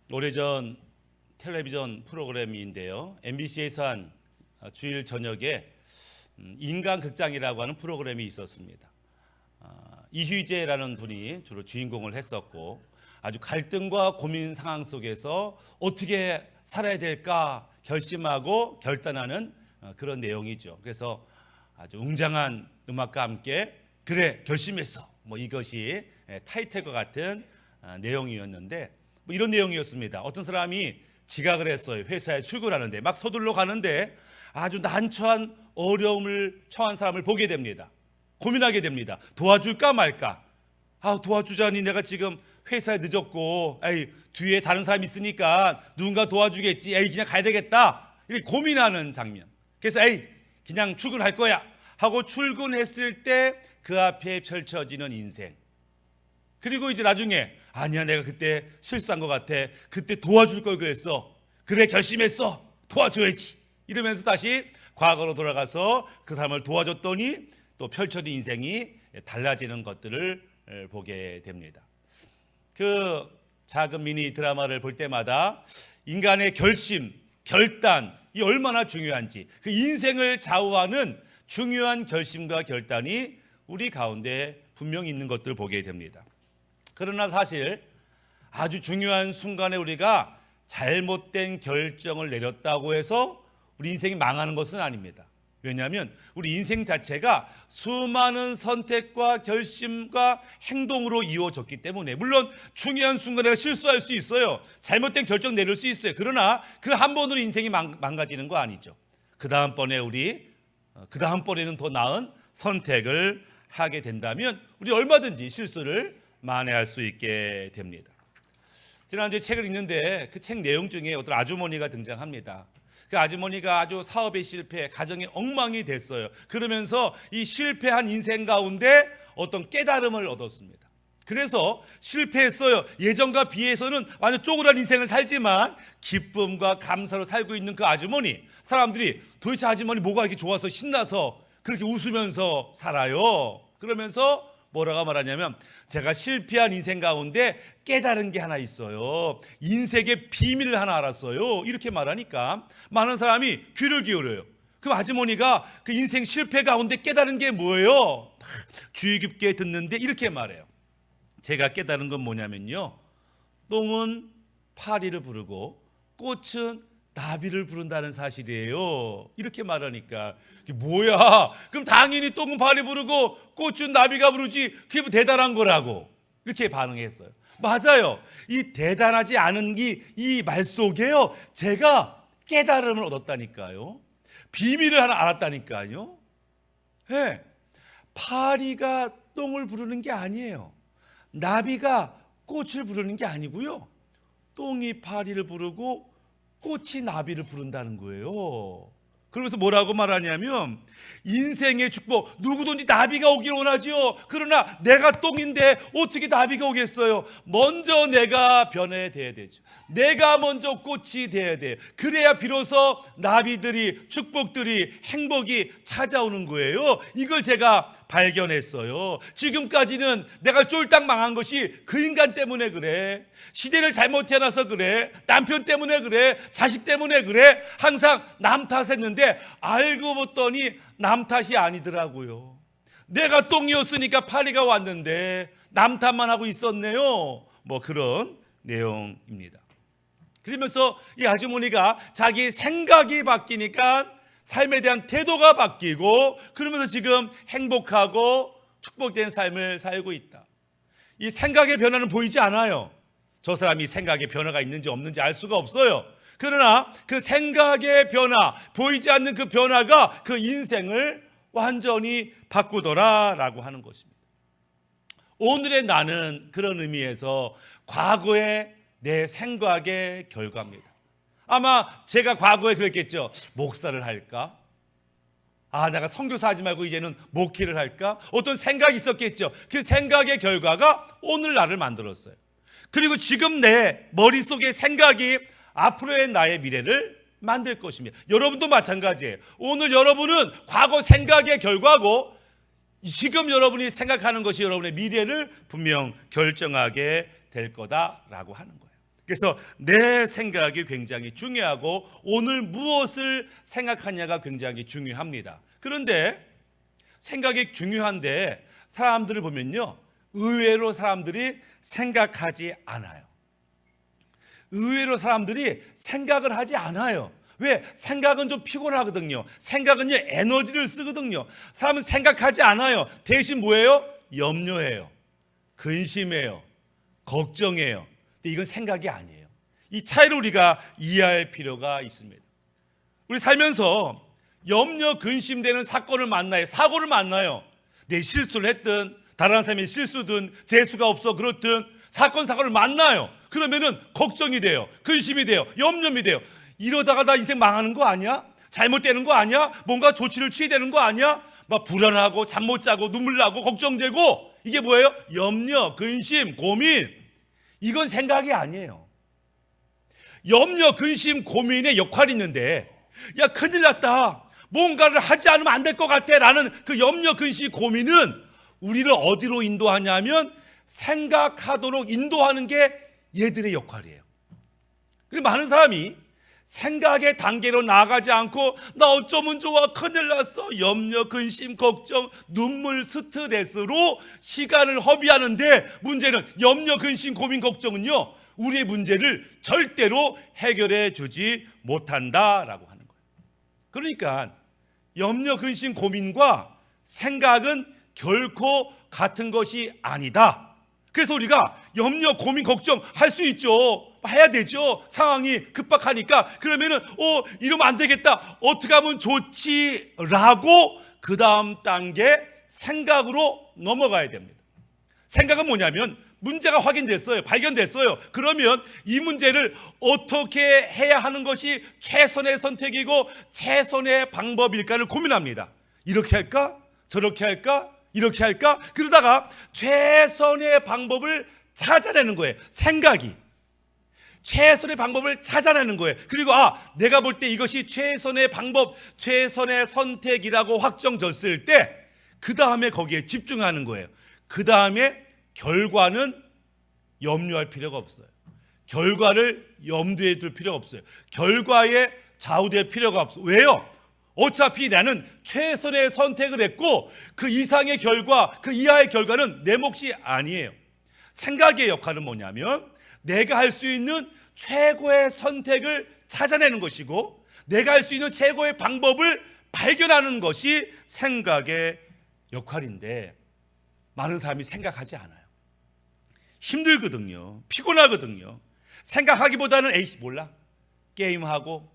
오래전 텔레비전 프로그램인데요. MBC에서 한 주일 저녁에 인간극장이라고 하는 프로그램이 있었습니다. 이휘재라는 분이 주로 주인공을 했었고, 아주 갈등과 고민 상황 속에서 어떻게 살아야 될까 결심하고 결단하는 그런 내용이죠. 그래서 아주 웅장한 음악과 함께 그래 결심했어, 이것이 타이틀과 같은 내용이었는데, 이런 내용이었습니다. 어떤 사람이 지각을 했어요. 회사에 출근하는데 막 서둘러 가는데 아주 난처한 어려움을 처한 사람을 보게 됩니다. 고민하게 됩니다. 도와줄까 말까? 도와주자니 내가 지금 회사에 늦었고, 뒤에 다른 사람이 있으니까 누군가 도와주겠지. 그냥 가야 되겠다. 이렇게 고민하는 장면. 그래서 그냥 출근할 거야 하고 출근했을 때 그 앞에 펼쳐지는 인생. 그리고 이제 나중에 아니야, 내가 그때 실수한 것 같아. 그때 도와줄 걸 그랬어. 그래, 결심했어. 도와줘야지. 이러면서 다시 과거로 돌아가서 그 사람을 도와줬더니 또 펼쳐진 인생이 달라지는 것들을 보게 됩니다. 그 작은 미니 드라마를 볼 때마다 인간의 결심, 결단, 이 얼마나 중요한지, 그 인생을 좌우하는 중요한 결심과 결단이 우리 가운데 분명히 있는 것들을 보게 됩니다. 그러나 사실 아주 중요한 순간에 우리가 잘못된 결정을 내렸다고 해서 우리 인생이 망하는 것은 아닙니다. 왜냐하면 우리 인생 자체가 수많은 선택과 결심과 행동으로 이루어졌기 때문에, 물론 중요한 순간에 실수할 수 있어요. 잘못된 결정 내릴 수 있어요. 그러나 그 한 번으로 인생이 망가지는 거 아니죠. 그 다음번에는 더 나은 선택을 하게 된다면 우리 얼마든지 실수를 만회할 수 있게 됩니다. 지난주에 책을 읽는데 그 책 내용 중에 어떤 아주머니가 등장합니다. 그 아주머니가 아주 사업에 실패, 가정이 엉망이 됐어요. 그러면서 이 실패한 인생 가운데 어떤 깨달음을 얻었습니다. 그래서 실패했어요. 예전과 비해서는 완전 쪼그란 인생을 살지만 기쁨과 감사로 살고 있는 그 아주머니, 사람들이 도대체 아주머니 뭐가 이렇게 좋아서 신나서 그렇게 웃으면서 살아요. 그러면서 뭐라고 말하냐면, 제가 실패한 인생 가운데 깨달은 게 하나 있어요. 인생의 비밀을 하나 알았어요. 이렇게 말하니까 많은 사람이 귀를 기울여요. 그럼 아주머니가 그 인생 실패 가운데 깨달은 게 뭐예요? 주의 깊게 듣는데 이렇게 말해요. 제가 깨달은 건 뭐냐면요, 똥은 파리를 부르고 꽃은 나비를 부른다는 사실이에요. 이렇게 말하니까, 이게 뭐야? 그럼 당연히 똥은 파리 부르고 꽃은 나비가 부르지, 그게 뭐 대단한 거라고. 이렇게 반응했어요. 맞아요. 이 대단하지 않은 이 말 속에요, 제가 깨달음을 얻었다니까요. 비밀을 하나 알았다니까요. 네. 파리가 똥을 부르는 게 아니에요. 나비가 꽃을 부르는 게 아니고요. 똥이 파리를 부르고 꽃이 나비를 부른다는 거예요. 그러면서 뭐라고 말하냐면, 인생의 축복, 누구든지 나비가 오길 원하죠. 그러나 내가 똥인데 어떻게 나비가 오겠어요? 먼저 내가 변해야 되죠. 내가 먼저 꽃이 돼야 돼요. 그래야 비로소 나비들이, 축복들이, 행복이 찾아오는 거예요. 이걸 제가 발견했어요. 지금까지는 내가 쫄딱 망한 것이 그 인간 때문에 그래, 시대를 잘못 태어나서 그래, 남편 때문에 그래, 자식 때문에 그래, 항상 남 탓했는데 알고 봤더니 남 탓이 아니더라고요. 내가 똥이었으니까 파리가 왔는데 남 탓만 하고 있었네요. 그런 내용입니다. 그러면서 이 아주머니가 자기 생각이 바뀌니까 삶에 대한 태도가 바뀌고, 그러면서 지금 행복하고 축복된 삶을 살고 있다. 이 생각의 변화는 보이지 않아요. 저 사람이 생각의 변화가 있는지 없는지 알 수가 없어요. 그러나 그 생각의 변화, 보이지 않는 그 변화가 그 인생을 완전히 바꾸더라라고 하는 것입니다. 오늘의 나는 그런 의미에서 과거의 내 생각의 결과입니다. 아마 제가 과거에 그랬겠죠. 목사를 할까? 내가 선교사 하지 말고 이제는 목회를 할까? 어떤 생각이 있었겠죠. 그 생각의 결과가 오늘 나를 만들었어요. 그리고 지금 내 머릿속의 생각이 앞으로의 나의 미래를 만들 것입니다. 여러분도 마찬가지예요. 오늘 여러분은 과거 생각의 결과고, 지금 여러분이 생각하는 것이 여러분의 미래를 분명 결정하게 될 거다라고 하는 거예요. 그래서 내 생각이 굉장히 중요하고 오늘 무엇을 생각하냐가 굉장히 중요합니다. 그런데 생각이 중요한데 사람들을 보면요, 의외로 사람들이 생각하지 않아요. 의외로 사람들이 생각을 하지 않아요. 왜? 생각은 좀 피곤하거든요. 생각은요, 에너지를 쓰거든요. 사람은 생각하지 않아요. 대신 뭐예요? 염려해요. 근심해요. 걱정해요. 근데 이건 생각이 아니에요. 이 차이를 우리가 이해할 필요가 있습니다. 우리 살면서 염려, 근심되는 사건을 만나요. 사고를 만나요. 내 실수를 했든 다른 사람의 실수든 재수가 없어 그렇든 사건을 만나요. 그러면은 걱정이 돼요. 근심이 돼요. 염려이 돼요. 이러다가 나 인생 망하는 거 아니야? 잘못되는 거 아니야? 뭔가 조치를 취해야 되는 거 아니야? 막 불안하고 잠 못 자고 눈물 나고 걱정되고, 이게 뭐예요? 염려, 근심, 고민. 이건 생각이 아니에요. 염려, 근심, 고민의 역할이 있는데, 야 큰일 났다, 뭔가를 하지 않으면 안 될 것 같아 라는 그 염려, 근심, 고민은 우리를 어디로 인도하냐면 생각하도록 인도하는 게 얘들의 역할이에요. 근데 많은 사람이 생각의 단계로 나아가지 않고 나 어쩌면 좋아, 큰일 났어, 염려, 근심, 걱정, 눈물, 스트레스로 시간을 허비하는데, 문제는 염려, 근심, 고민, 걱정은요 우리의 문제를 절대로 해결해 주지 못한다라고 하는 거예요. 그러니까 염려, 근심, 고민과 생각은 결코 같은 것이 아니다. 그래서 우리가 염려, 고민, 걱정 할 수 있죠. 해야 되죠. 상황이 급박하니까. 그러면은 이러면 안 되겠다, 어떻게 하면 좋지? 라고 그 다음 단계 생각으로 넘어가야 됩니다. 생각은 뭐냐면 문제가 확인됐어요. 발견됐어요. 그러면 이 문제를 어떻게 해야 하는 것이 최선의 선택이고 최선의 방법일까를 고민합니다. 이렇게 할까? 저렇게 할까? 이렇게 할까? 그러다가 최선의 방법을 찾아내는 거예요. 생각이 최선의 방법을 찾아내는 거예요. 그리고 내가 볼 때 이것이 최선의 방법, 최선의 선택이라고 확정졌을 때 그 다음에 거기에 집중하는 거예요. 그 다음에 결과는 염려할 필요가 없어요. 결과를 염두에 둘 필요가 없어요. 결과에 좌우될 필요가 없어요. 왜요? 어차피 나는 최선의 선택을 했고 그 이상의 결과, 그 이하의 결과는 내 몫이 아니에요. 생각의 역할은 뭐냐면 내가 할 수 있는 최고의 선택을 찾아내는 것이고 내가 할 수 있는 최고의 방법을 발견하는 것이 생각의 역할인데, 많은 사람이 생각하지 않아요. 힘들거든요. 피곤하거든요. 생각하기보다는 몰라, 게임하고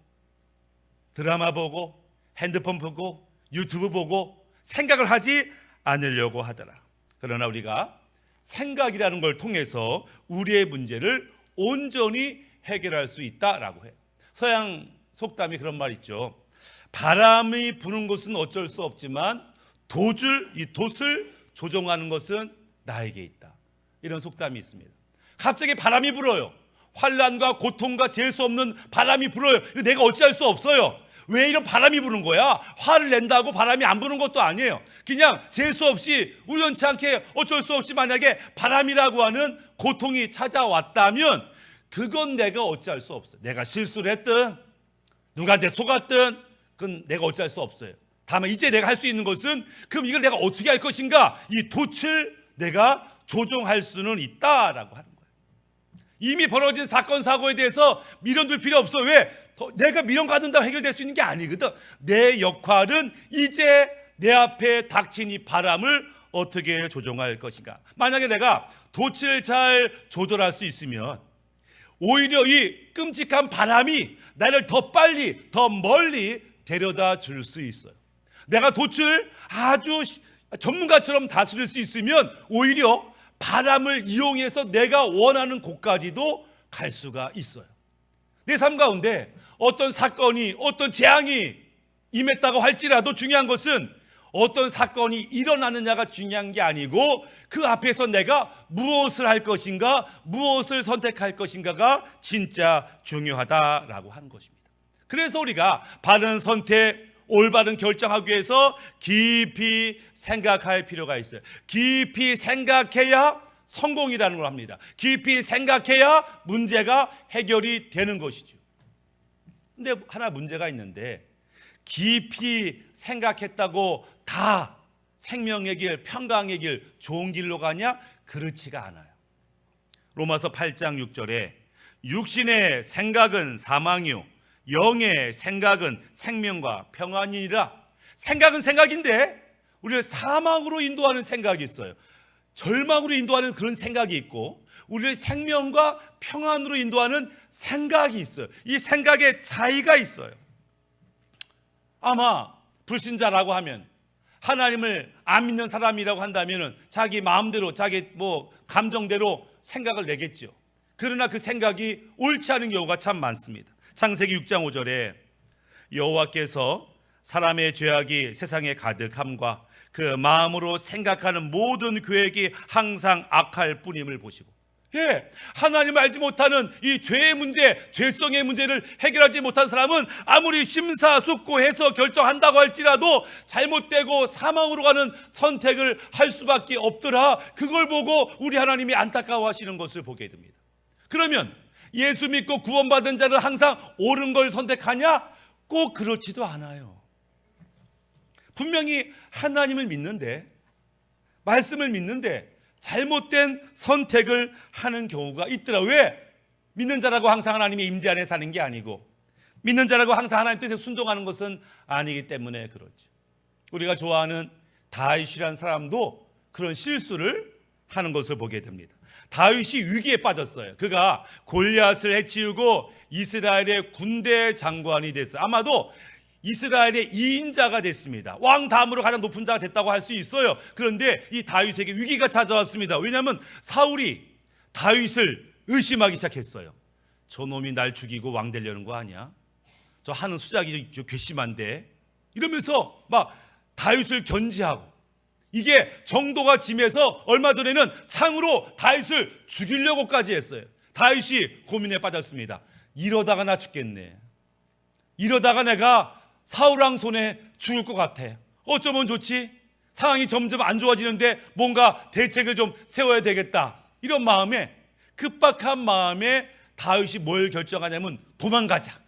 드라마 보고 핸드폰 보고 유튜브 보고 생각을 하지 않으려고 하더라. 그러나 우리가 생각이라는 걸 통해서 우리의 문제를 온전히 해결할 수 있다라고 해요. 서양 속담이 그런 말 있죠. 바람이 부는 것은 어쩔 수 없지만 돛을 조종하는 것은 나에게 있다. 이런 속담이 있습니다. 갑자기 바람이 불어요. 환난과 고통과 재수 없는 바람이 불어요. 내가 어찌할 수 없어요. 왜 이런 바람이 부는 거야? 화를 낸다고 바람이 안 부는 것도 아니에요. 그냥 재수 없이 우연치 않게 어쩔 수 없이 만약에 바람이라고 하는 고통이 찾아왔다면 그건 내가 어찌할 수 없어요. 내가 실수를 했든 누구한테 속았든 그건 내가 어찌할 수 없어요. 다만 이제 내가 할 수 있는 것은 그럼 이걸 내가 어떻게 할 것인가? 이 돛을 내가 조종할 수는 있다라고 하는 거예요. 이미 벌어진 사건 사고에 대해서 미련둘 필요 없어. 왜? 내가 미련 갖는다고 해결될 수 있는 게 아니거든. 내 역할은 이제 내 앞에 닥친 이 바람을 어떻게 조종할 것인가. 만약에 내가 돛을 잘 조절할 수 있으면 오히려 이 끔찍한 바람이 나를 더 빨리 더 멀리 데려다 줄 수 있어요. 내가 돛을 아주 전문가처럼 다스릴 수 있으면 오히려 바람을 이용해서 내가 원하는 곳까지도 갈 수가 있어요. 내 삶 가운데 어떤 사건이, 어떤 재앙이 임했다고 할지라도 중요한 것은 어떤 사건이 일어나느냐가 중요한 게 아니고 그 앞에서 내가 무엇을 할 것인가, 무엇을 선택할 것인가가 진짜 중요하다라고 하는 것입니다. 그래서 우리가 바른 선택, 올바른 결정하기 위해서 깊이 생각할 필요가 있어요. 깊이 생각해야 성공이라는 걸 합니다. 깊이 생각해야 문제가 해결이 되는 것이죠. 근데 하나 문제가 있는데, 깊이 생각했다고 다 생명의 길, 평강의 길, 좋은 길로 가냐? 그렇지가 않아요. 로마서 8장 6절에 육신의 생각은 사망이요 영의 생각은 생명과 평안이니라. 생각은 생각인데 우리를 사망으로 인도하는 생각이 있어요. 절망으로 인도하는 그런 생각이 있고, 우리를 생명과 평안으로 인도하는 생각이 있어요. 이 생각에 차이가 있어요. 아마 불신자라고 하면, 하나님을 안 믿는 사람이라고 한다면 자기 마음대로, 자기 감정대로 생각을 내겠죠. 그러나 그 생각이 옳지 않은 경우가 참 많습니다. 창세기 6장 5절에 여호와께서 사람의 죄악이 세상에 가득함과 그 마음으로 생각하는 모든 계획이 항상 악할 뿐임을 보시고, 하나님을 알지 못하는 이 죄의 문제, 죄성의 문제를 해결하지 못한 사람은 아무리 심사숙고해서 결정한다고 할지라도 잘못되고 사망으로 가는 선택을 할 수밖에 없더라. 그걸 보고 우리 하나님이 안타까워하시는 것을 보게 됩니다. 그러면 예수 믿고 구원받은 자는 항상 옳은 걸 선택하냐? 꼭 그렇지도 않아요. 분명히 하나님을 믿는데, 말씀을 믿는데 잘못된 선택을 하는 경우가 있더라. 왜? 믿는 자라고 항상 하나님의 임재 안에 사는 게 아니고, 믿는 자라고 항상 하나님 뜻에 순종하는 것은 아니기 때문에 그렇죠. 우리가 좋아하는 다윗이라는 사람도 그런 실수를 하는 것을 보게 됩니다. 다윗이 위기에 빠졌어요. 그가 골리앗을 해치우고 이스라엘의 군대 장관이 됐어요. 아마도 이스라엘의 2인자가 됐습니다. 왕 다음으로 가장 높은 자가 됐다고 할 수 있어요. 그런데 이 다윗에게 위기가 찾아왔습니다. 왜냐하면 사울이 다윗을 의심하기 시작했어요. 저놈이 날 죽이고 왕 되려는 거 아니야? 저 하는 수작이 괘씸한데, 이러면서 막 다윗을 견제하고, 이게 정도가 짐해서 얼마 전에는 창으로 다윗을 죽이려고까지 했어요. 다윗이 고민에 빠졌습니다. 이러다가 나 죽겠네. 이러다가 내가 사울왕 손에 죽을 것 같아. 어쩌면 좋지? 상황이 점점 안 좋아지는데 뭔가 대책을 좀 세워야 되겠다. 이런 마음에, 급박한 마음에 다윗이 뭘 결정하냐면 도망가자.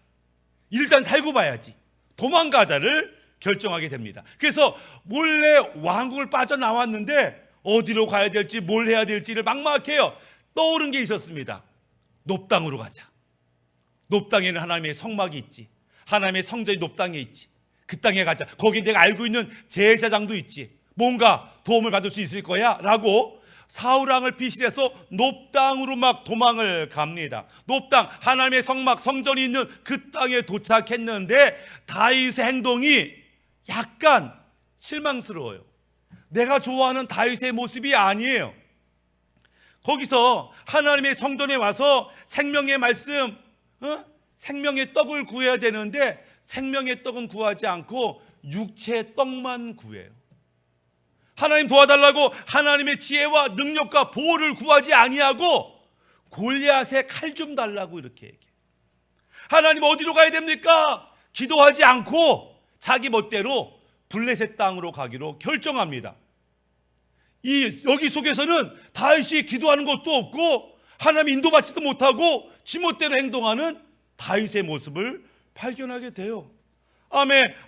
일단 살고 봐야지. 도망가자를 결정하게 됩니다. 그래서 몰래 왕궁을 빠져나왔는데 어디로 가야 될지, 뭘 해야 될지를 막막해요. 떠오른 게 있었습니다. 높당으로 가자. 높당에는 하나님의 성막이 있지. 하나님의 성전이 높당에 있지. 그 땅에 가자. 거기 내가 알고 있는 제사장도 있지. 뭔가 도움을 받을 수 있을 거야 라고 사울왕을 피실해서 높당으로 막 도망을 갑니다. 높당, 하나님의 성막, 성전이 있는 그 땅에 도착했는데 다윗의 행동이 약간 실망스러워요. 내가 좋아하는 다윗의 모습이 아니에요. 거기서 하나님의 성전에 와서 생명의 말씀, 생명의 떡을 구해야 되는데 생명의 떡은 구하지 않고 육체의 떡만 구해요. 하나님 도와달라고 하나님의 지혜와 능력과 보호를 구하지 아니하고 골리앗의 칼 좀 달라고 이렇게 얘기해요. 하나님 어디로 가야 됩니까? 기도하지 않고 자기 멋대로 블레셋 땅으로 가기로 결정합니다. 여기 속에서는 다윗이 기도하는 것도 없고 하나님 인도받지도 못하고 지멋대로 행동하는 다윗의 모습을 발견하게 돼요.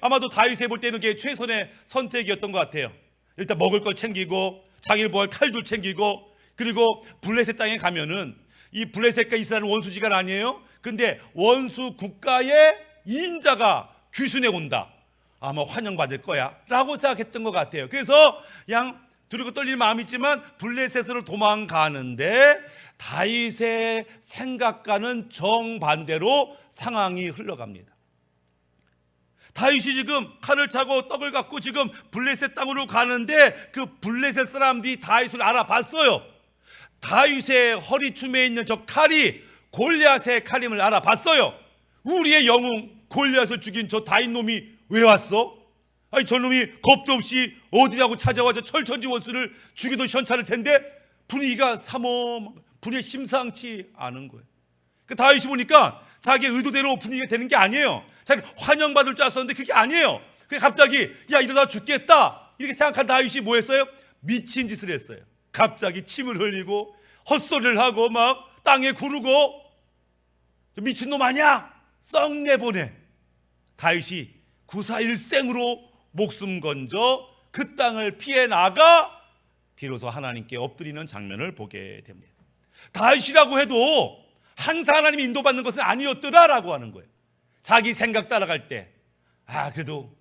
아마도 다윗이 볼 때는 그게 최선의 선택이었던 것 같아요. 일단 먹을 걸 챙기고 자기를 보호할 칼도 챙기고, 그리고 블레셋 땅에 가면은 이 블레셋과 이스라엘은 원수지간 아니에요. 근데 원수 국가의 인자가 귀순해 온다. 아마 환영받을 거야 라고 생각했던 것 같아요. 그래서 그냥 두렵고 떨리는 마음이 있지만 블레셋으로 도망가는데 다윗의 생각과는 정반대로 상황이 흘러갑니다. 다윗이 지금 칼을 차고 떡을 갖고 지금 블레셋 땅으로 가는데 그 블레셋 사람들이 다윗을 알아봤어요. 다윗의 허리춤에 있는 저 칼이 골리앗의 칼임을 알아봤어요. 우리의 영웅 골리앗을 죽인 저 다윗 놈이 왜 왔어? 아니 저놈이 겁도 없이 어디라고 찾아와서 철천지 원수를 죽이도 시원찮을 텐데 분위기가 분위기 심상치 않은 거예요. 그 다윗이 보니까 자기 의도대로 분위기가 되는 게 아니에요. 자기 환영받을 줄 알았었는데 그게 아니에요. 그게 갑자기 야 이러다 죽겠다 이렇게 생각한 다윗이 뭐 했어요? 미친 짓을 했어요. 갑자기 침을 흘리고 헛소리를 하고 막 땅에 구르고 미친놈 아니야? 썩 내보내. 다윗이 구사일생으로 목숨 건져 그 땅을 피해 나가 비로소 하나님께 엎드리는 장면을 보게 됩니다. 다윗이라고 해도 항상 하나님이 인도받는 것은 아니었더라라고 하는 거예요. 자기 생각 따라갈 때 그래도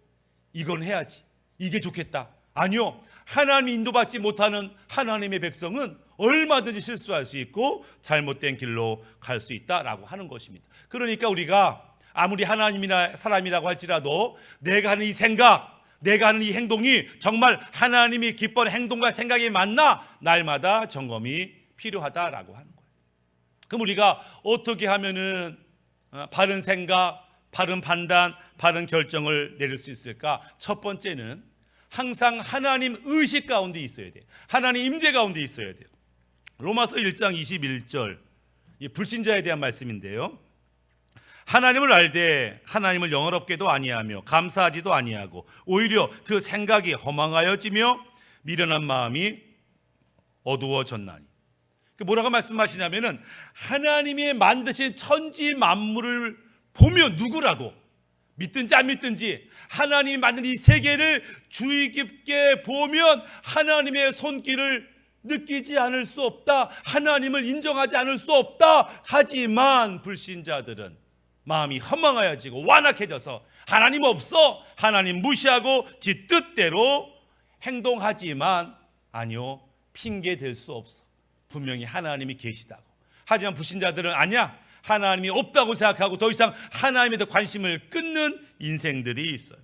이건 해야지, 이게 좋겠다. 아니요, 하나님 인도받지 못하는 하나님의 백성은 얼마든지 실수할 수 있고 잘못된 길로 갈 수 있다라고 하는 것입니다. 그러니까 우리가 아무리 하나님이나 사람이라고 할지라도 내가 하는 이 생각, 내가 하는 이 행동이 정말 하나님이 기뻐하는 행동과 생각이 맞나 날마다 점검이 필요하다라고 하는 거예요. 그럼 우리가 어떻게 하면은 바른 생각, 바른 판단, 바른 결정을 내릴 수 있을까? 첫 번째는 항상 하나님 의식 가운데 있어야 돼요. 하나님 임재 가운데 있어야 돼요. 로마서 1장 21절, 이 불신자에 대한 말씀인데요. 하나님을 알되 하나님을 영화롭게도 아니하며 감사하지도 아니하고 오히려 그 생각이 허망하여지며 미련한 마음이 어두워졌나니. 뭐라고 말씀하시냐면은 하나님이 만드신 천지 만물을 보면 누구라도 믿든지 안 믿든지 하나님이 만든 이 세계를 주의 깊게 보면 하나님의 손길을 느끼지 않을 수 없다. 하나님을 인정하지 않을 수 없다. 하지만 불신자들은 마음이 허망하여지고 완악해져서 하나님 없어, 하나님 무시하고 지 뜻대로 행동하지만 아니요, 핑계 댈 수 없어. 분명히 하나님이 계시다고. 하지만 불신자들은 아니야, 하나님이 없다고 생각하고 더 이상 하나님에 대해 관심을 끊는 인생들이 있어요.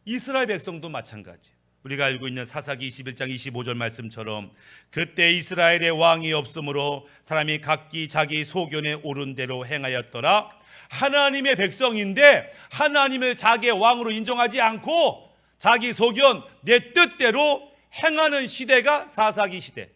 이스라엘 백성도 마찬가지. 우리가 알고 있는 사사기 21장 25절 말씀처럼 그때 이스라엘의 왕이 없으므로 사람이 각기 자기 소견에 옳은 대로 행하였더라. 하나님의 백성인데 하나님을 자기의 왕으로 인정하지 않고 자기 소견, 내 뜻대로 행하는 시대가 사사기 시대.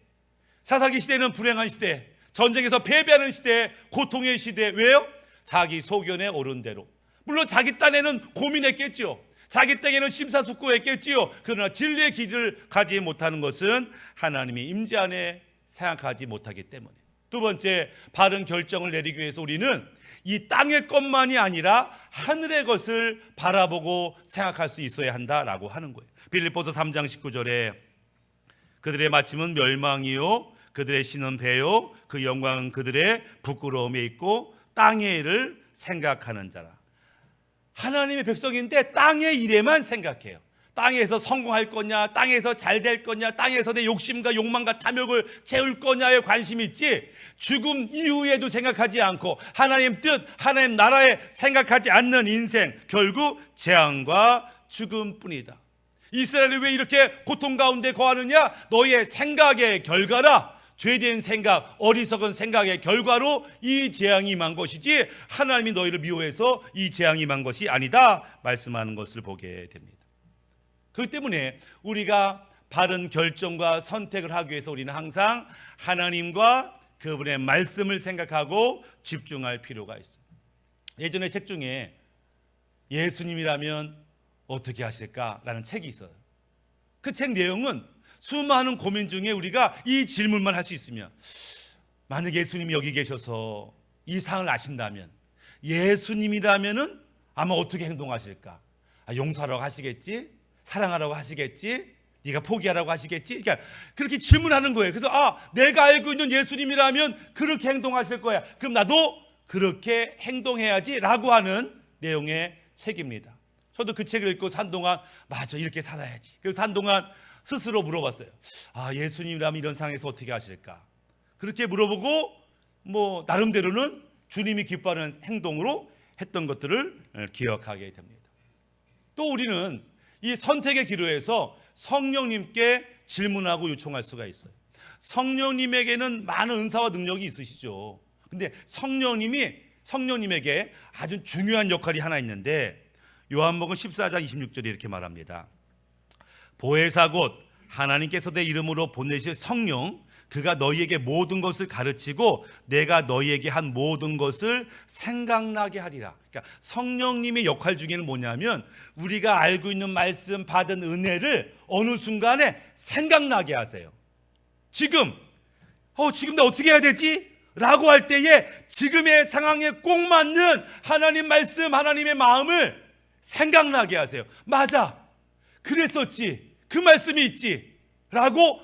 사사기 시대는 불행한 시대, 전쟁에서 패배하는 시대, 고통의 시대. 왜요? 자기 소견에 옳은 대로. 물론 자기 딴에는 고민했겠죠. 자기 땡에는 심사숙고했겠지요. 그러나 진리의 길을 가지 못하는 것은 하나님의 임재 안에 생각하지 못하기 때문에. 두 번째, 바른 결정을 내리기 위해서 우리는 이 땅의 것만이 아니라 하늘의 것을 바라보고 생각할 수 있어야 한다라고 하는 거예요. 빌립보서 3장 19절에 그들의 마침은 멸망이요 그들의 신은 배요 그 영광은 그들의 부끄러움에 있고 땅의 일을 생각하는 자라. 하나님의 백성인데 땅의 일에만 생각해요. 땅에서 성공할 거냐, 땅에서 잘 될 거냐, 땅에서 내 욕심과 욕망과 탐욕을 채울 거냐에 관심이 있지, 죽음 이후에도 생각하지 않고 하나님 뜻, 하나님 나라에 생각하지 않는 인생, 결국 재앙과 죽음뿐이다. 이스라엘이 왜 이렇게 고통 가운데 거하느냐? 너희의 생각의 결과라. 죄된 생각, 어리석은 생각의 결과로 이 재앙이 임한 것이지 하나님이 너희를 미워해서 이 재앙이 임한 것이 아니다 말씀하는 것을 보게 됩니다. 그렇기 때문에 우리가 바른 결정과 선택을 하기 위해서 우리는 항상 하나님과 그분의 말씀을 생각하고 집중할 필요가 있습니다. 예전에 책 중에 예수님이라면 어떻게 하실까라는 책이 있어요. 그 책 내용은 수많은 고민 중에 우리가 이 질문만 할 수 있으면, 만약 예수님이 여기 계셔서 이 상을 아신다면 예수님이라면은 아마 어떻게 행동하실까? 용서하라고 하시겠지? 사랑하라고 하시겠지? 네가 포기하라고 하시겠지? 그러니까 그렇게 질문하는 거예요. 그래서 내가 알고 있는 예수님이라면 그렇게 행동하실 거야. 그럼 나도 그렇게 행동해야지 라고 하는 내용의 책입니다. 저도 그 책을 읽고 한동안 맞아, 이렇게 살아야지. 그래서 한동안 스스로 물어봤어요. 예수님이라면 이런 상황에서 어떻게 하실까? 그렇게 물어보고 나름대로는 주님이 기뻐하는 행동으로 했던 것들을 기억하게 됩니다. 또 우리는 이 선택의 기로에서 성령님께 질문하고 요청할 수가 있어요. 성령님에게는 많은 은사와 능력이 있으시죠. 근데 성령님에게 아주 중요한 역할이 하나 있는데, 요한복음 14장 26절에 이렇게 말합니다. 보혜사 곧 하나님께서 내 이름으로 보내실 성령, 그가 너희에게 모든 것을 가르치고 내가 너희에게 한 모든 것을 생각나게 하리라. 그러니까 성령님의 역할 중에는 뭐냐면 우리가 알고 있는 말씀, 받은 은혜를 어느 순간에 생각나게 하세요. 지금 나 어떻게 해야 되지? 라고 할 때에 지금의 상황에 꼭 맞는 하나님 말씀, 하나님의 마음을 생각나게 하세요. 맞아, 그랬었지, 그 말씀이 있지 라고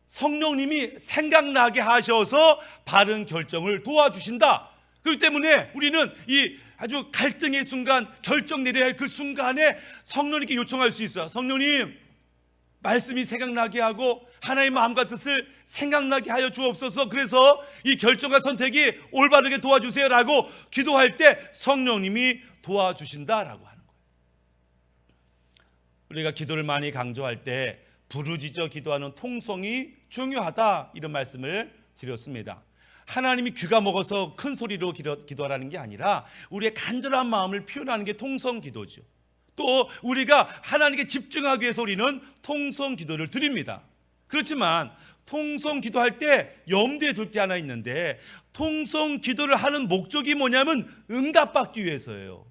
성령님이 생각나게 하셔서 바른 결정을 도와주신다. 그렇기 때문에 우리는 이 아주 갈등의 순간, 결정 내려야 할 그 순간에 성령님께 요청할 수 있어요. 성령님, 말씀이 생각나게 하고 하나님의 마음과 뜻을 생각나게 하여 주옵소서. 그래서 이 결정과 선택이 올바르게 도와주세요 라고 기도할 때 성령님이 도와주신다라고 하는 거예요. 우리가 기도를 많이 강조할 때 부르짖어 기도하는 통성이 중요하다, 이런 말씀을 드렸습니다. 하나님이 귀가 먹어서 큰 소리로 기도하라는 게 아니라 우리의 간절한 마음을 표현하는 게 통성 기도죠. 또 우리가 하나님께 집중하기 위해서 우리는 통성 기도를 드립니다. 그렇지만 통성 기도할 때 염두에 둘 게 하나 있는데, 통성 기도를 하는 목적이 뭐냐면 응답받기 위해서예요.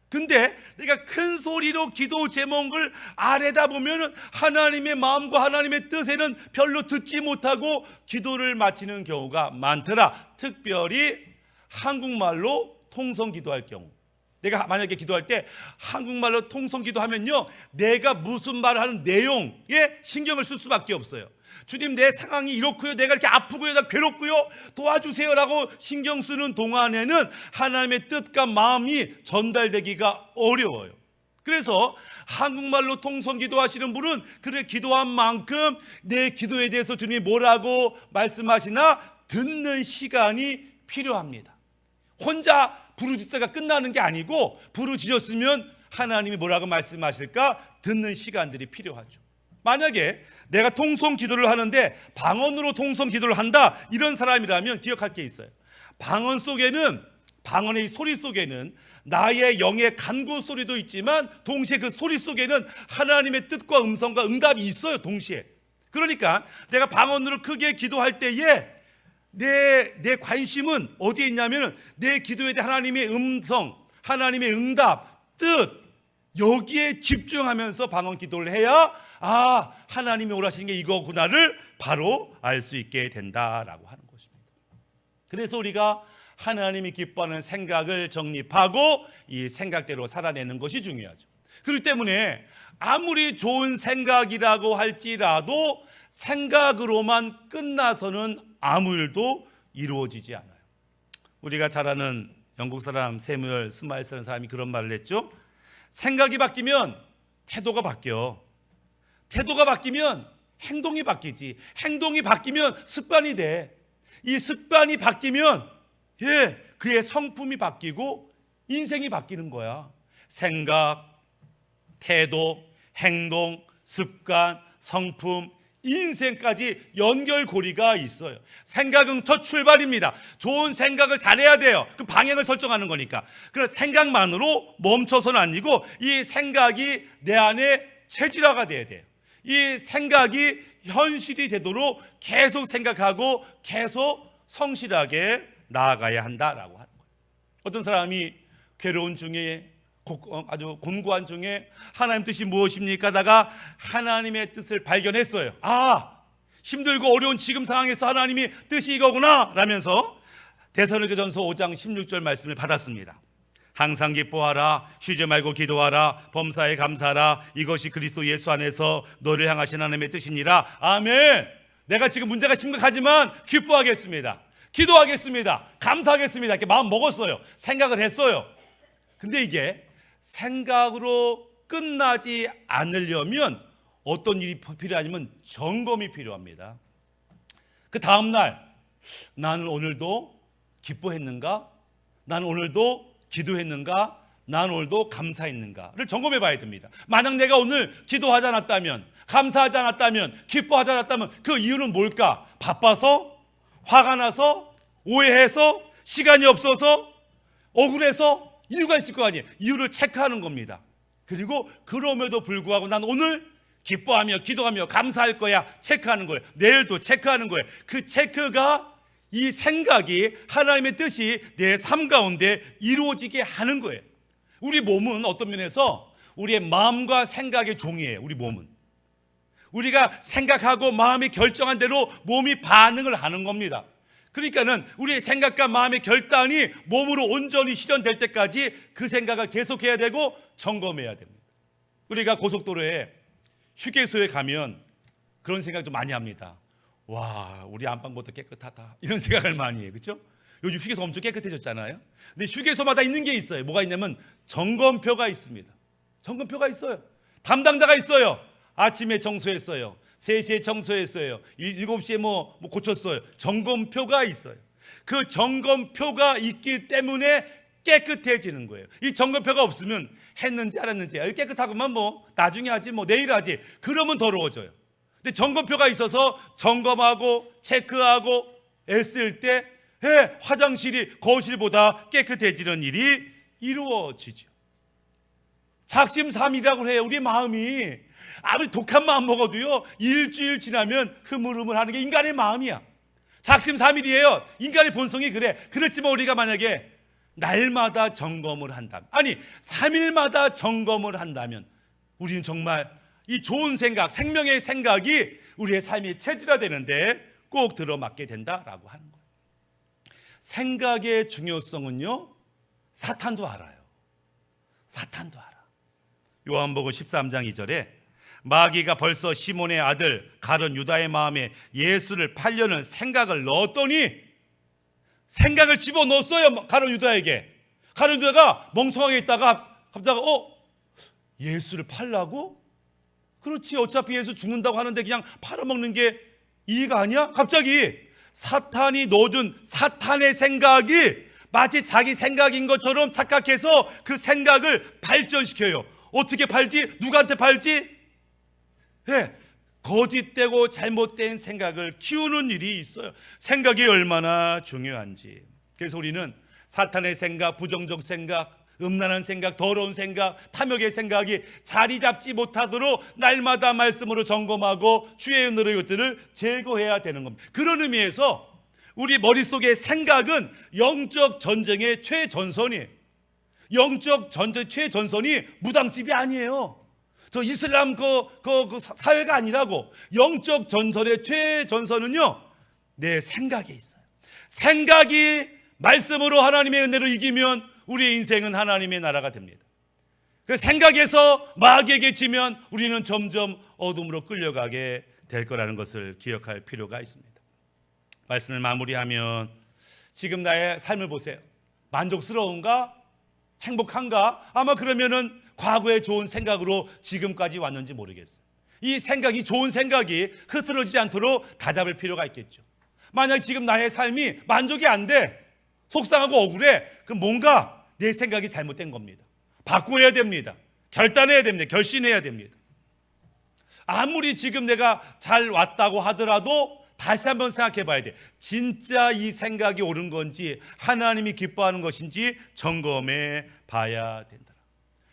근데 내가 큰 소리로 기도 제목을 아래다 보면 하나님의 마음과 하나님의 뜻에는 별로 듣지 못하고 기도를 마치는 경우가 많더라. 특별히 한국말로 통성 기도할 경우, 내가 만약에 기도할 때 한국말로 통성 기도하면요, 내가 무슨 말을 하는 내용에 신경을 쓸 수밖에 없어요. 주님, 내 상황이 이렇고요, 내가 이렇게 아프고요, 나 괴롭고요, 도와주세요 라고 신경 쓰는 동안에는 하나님의 뜻과 마음이 전달되기가 어려워요. 그래서 한국말로 통성 기도하시는 분은 그래 기도한 만큼 내 기도에 대해서 주님이 뭐라고 말씀하시나 듣는 시간이 필요합니다. 혼자 부르짖다가 끝나는 게 아니고, 부르짖었으면 하나님이 뭐라고 말씀하실까 듣는 시간들이 필요하죠. 만약에 내가 통성 기도를 하는데 방언으로 통성 기도를 한다, 이런 사람이라면 기억할 게 있어요. 방언 속에는, 방언의 소리 속에는 나의 영의 간구 소리도 있지만 동시에 그 소리 속에는 하나님의 뜻과 음성과 응답이 있어요, 동시에. 그러니까 내가 방언으로 크게 기도할 때에 내 관심은 어디에 있냐면 내 기도에 대한 하나님의 음성, 하나님의 응답, 뜻, 여기에 집중하면서 방언 기도를 해야 하나님이 원하시는 게 이거구나를 바로 알 수 있게 된다라고 하는 것입니다. 그래서 우리가 하나님이 기뻐하는 생각을 정립하고 이 생각대로 살아내는 것이 중요하죠. 그렇기 때문에 아무리 좋은 생각이라고 할지라도 생각으로만 끝나서는 아무 일도 이루어지지 않아요. 우리가 잘 아는 영국 사람 세뮤얼 스마일스라는 사람이 그런 말을 했죠. 생각이 바뀌면 태도가 바뀌어. 태도가 바뀌면 행동이 바뀌지. 행동이 바뀌면 습관이 돼. 이 습관이 바뀌면 그의 성품이 바뀌고 인생이 바뀌는 거야. 생각, 태도, 행동, 습관, 성품, 인생까지 연결고리가 있어요. 생각은 첫 출발입니다. 좋은 생각을 잘해야 돼요. 그 방향을 설정하는 거니까. 그래서 생각만으로 멈춰서는 아니고 이 생각이 내 안에 체질화가 돼야 돼요. 이 생각이 현실이 되도록 계속 생각하고 계속 성실하게 나아가야 한다라고 하는 거예요. 어떤 사람이 괴로운 중에 아주 곤고한 중에 하나님 뜻이 무엇입니까? 다가 하나님의 뜻을 발견했어요. 힘들고 어려운 지금 상황에서 하나님의 뜻이 이거구나 라면서 데살로니가전서 5장 16절 말씀을 받았습니다. 항상 기뻐하라, 쉬지 말고 기도하라, 범사에 감사하라, 이것이 그리스도 예수 안에서 너를 향하신 하나님의 뜻이니라. 아멘. 내가 지금 문제가 심각하지만 기뻐하겠습니다, 기도하겠습니다, 감사하겠습니다, 이렇게 마음 먹었어요. 생각을 했어요. 근데 이게 생각으로 끝나지 않으려면 어떤 일이 필요하냐면 점검이 필요합니다. 그 다음날 나는 오늘도 기뻐했는가? 나는 오늘도 기도했는가? 나는 오늘도 감사했는가를 점검해 봐야 됩니다. 만약 내가 오늘 기도하지 않았다면, 감사하지 않았다면, 기뻐하지 않았다면 그 이유는 뭘까? 바빠서? 화가 나서? 오해해서? 시간이 없어서? 억울해서? 이유가 있을 거 아니에요. 이유를 체크하는 겁니다. 그리고 그럼에도 불구하고 난 오늘 기뻐하며 기도하며 감사할 거야, 체크하는 거예요. 내일도 체크하는 거예요. 그 체크가 이 생각이 하나님의 뜻이 내 삶 가운데 이루어지게 하는 거예요. 우리 몸은 어떤 면에서 우리의 마음과 생각의 종이에요. 우리 몸은 우리가 생각하고 마음이 결정한 대로 몸이 반응을 하는 겁니다. 그러니까는 우리의 생각과 마음의 결단이 몸으로 온전히 실현될 때까지 그 생각을 계속해야 되고 점검해야 됩니다. 우리가 고속도로에 휴게소에 가면 그런 생각 좀 많이 합니다. 와, 우리 안방보다 깨끗하다, 이런 생각을 많이 해요. 그렇죠? 요즘 휴게소 엄청 깨끗해졌잖아요. 근데 휴게소마다 있는 게 있어요. 뭐가 있냐면 점검표가 있습니다. 점검표가 있어요. 담당자가 있어요. 아침에 청소했어요, 3시에 청소했어요, 7시에 뭐 고쳤어요. 점검표가 있어요. 그 점검표가 있기 때문에 깨끗해지는 거예요. 이 점검표가 없으면 했는지 안 했는지 깨끗하구만, 뭐 나중에 하지, 뭐 내일 하지, 그러면 더러워져요. 근데 점검표가 있어서 점검하고 체크하고 애쓸 때 화장실이 거실보다 깨끗해지는 일이 이루어지죠. 작심삼일이라고 해요. 우리 마음이 아무리 독한 마음 먹어도요, 일주일 지나면 흐물흐물하는 게 인간의 마음이야. 작심삼일이에요. 인간의 본성이 그래. 그렇지만 우리가 만약에 날마다 점검을 한다면, 아니 3일마다 점검을 한다면, 우리는 정말 이 좋은 생각, 생명의 생각이 우리의 삶이 체질화되는데 꼭 들어맞게 된다라고 하는 거예요. 생각의 중요성은요, 사탄도 알아요. 사탄도 알아. 요한복음 13장 2절에 마귀가 벌써 시몬의 아들 가룟 유다의 마음에 예수를 팔려는 생각을 넣었더니, 생각을 집어넣었어요. 가룟 유다에게. 가룟 유다가 멍청하게 있다가 갑자기 예수를 팔라고? 그렇지, 어차피 예수 죽는다고 하는데 그냥 팔아먹는 게 이의가 아니야? 갑자기 사탄이 넣어준 사탄의 생각이 마치 자기 생각인 것처럼 착각해서 그 생각을 발전시켜요. 어떻게 팔지? 누구한테 팔지? 거짓되고 잘못된 생각을 키우는 일이 있어요. 생각이 얼마나 중요한지. 그래서 우리는 사탄의 생각, 부정적 생각, 음란한 생각, 더러운 생각, 탐욕의 생각이 자리 잡지 못하도록 날마다 말씀으로 점검하고 주의 은혜로 이것들을 제거해야 되는 겁니다. 그런 의미에서 우리 머릿속의 생각은 영적 전쟁의 최전선이에요. 영적 전쟁 최전선이 무당집이 아니에요. 저 이슬람 그 사회가 아니라고. 영적 전선의 최전선은요, 내 생각에 있어요. 생각이 말씀으로 하나님의 은혜로 이기면 우리의 인생은 하나님의 나라가 됩니다. 그 생각에서 마귀에게 지면 우리는 점점 어둠으로 끌려가게 될 거라는 것을 기억할 필요가 있습니다. 말씀을 마무리하면, 지금 나의 삶을 보세요. 만족스러운가? 행복한가? 아마 그러면은 과거의 좋은 생각으로 지금까지 왔는지 모르겠어요. 이 생각이, 좋은 생각이 흐트러지지 않도록 다잡을 필요가 있겠죠. 만약 지금 나의 삶이 만족이 안 돼, 속상하고 억울해, 그럼 뭔가 내 생각이 잘못된 겁니다. 바꿔야 됩니다. 결단해야 됩니다. 결심해야 됩니다. 아무리 지금 내가 잘 왔다고 하더라도 다시 한번 생각해 봐야 돼. 진짜 이 생각이 옳은 건지, 하나님이 기뻐하는 것인지 점검해 봐야 된다.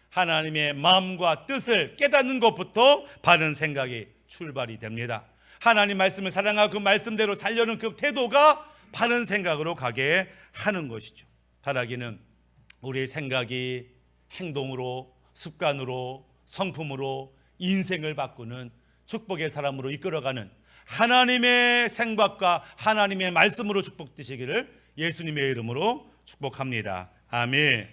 하나님의 마음과 뜻을 깨닫는 것부터 바른 생각이 출발이 됩니다. 하나님 말씀을 사랑하고 그 말씀대로 살려는 그 태도가 바른 생각으로 가게 하는 것이죠. 바라기는 우리의 생각이 행동으로, 습관으로, 성품으로 인생을 바꾸는 축복의 사람으로 이끌어가는 하나님의 생각과 하나님의 말씀으로 축복되시기를 예수님의 이름으로 축복합니다. 아멘.